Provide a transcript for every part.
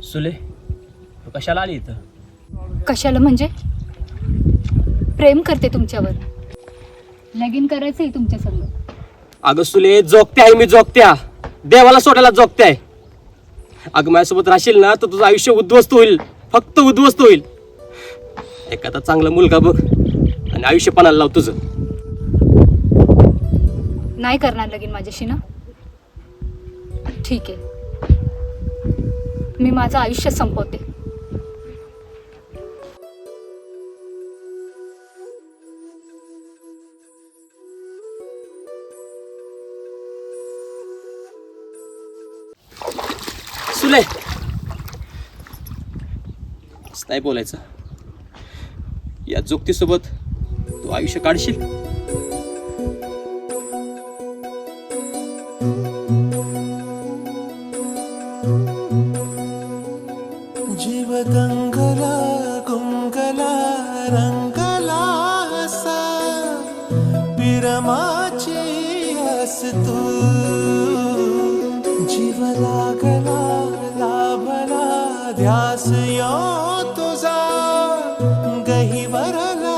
सुले तू कशाला आली इथं? कशाला म्हणजे? प्रेम करते तुमच्यावर, लगीन करायचंय तुमच्या संग. अगं सुले, जोगते आहे मी, जोगत्या देवाला सोडायला जोगते आहे. अगं माझ्यासोबत राहशील ना तर तुझं आयुष्य उद्ध्वस्त होईल, फक्त उद्ध्वस्त होईल. एखादा चांगला मुलगा बघ आणि आयुष्य पणाला लाव तुझं. नाही करणार लगीन माझ्याशी ना? ठीक आहे, मी माझं आयुष्य संपवते. सुले, नाही बोलायचं. या जोगतीसोबत तू आयुष्य काढशील? जीव दंगला गुंगला रंगला असा विरमाची आस तू. जीव लागला लाभला ध्यास यो तुझा गहिवरला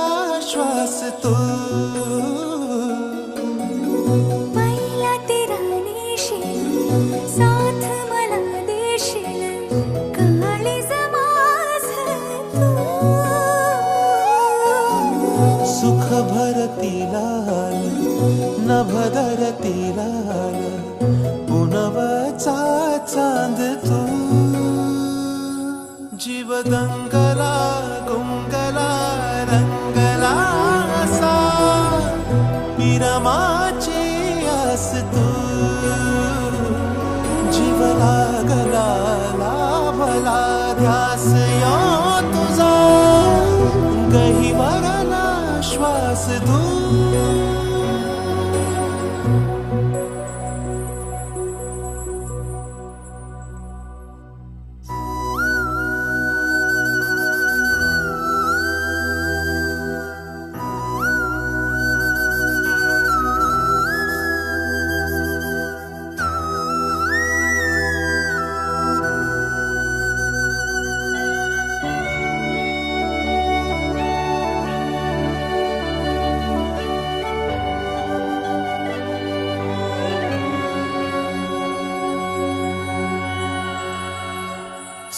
श्वास तू. पहिला तेरा नेशील साथ मला देशील काळीज माझं तू. सुख भरतीला नभ धरतीला पुनवचा चांद तू. जीव दंगला गुंगला रंगला असा विरमाची आस तू. जीव लागला लाभला ध्यास यो तुझा गहिवरला श्वास तू.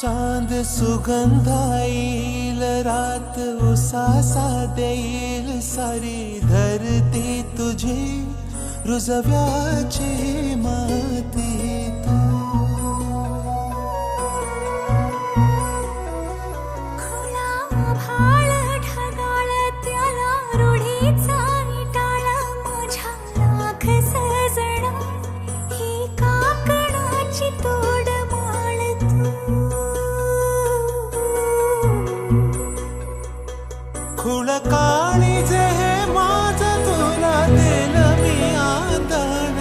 चांद सुगंधाईल रात उसासा देईल सारी धरती तुझी रुजव्याची माती तू. खुला भाळ ढगाळ त्याला रूढीचा टाळा माझ्या लाख सजणा ही काकणाची तोड माळ तू. खुळ काळी जे माझं तुला दिलं मी आंदण.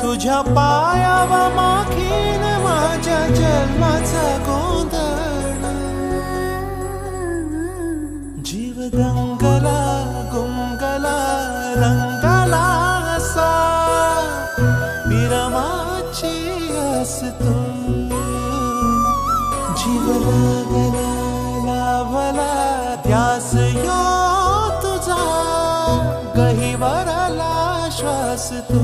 तुझ्या पायावा माखीन माझ्या जन्माचा गोंधळ. जीव दंगला गुंगला रंगला असा विरमाची आस तू. जीव लागला लाभला ध्यास यो तुझा गहिवरला श्वास तू.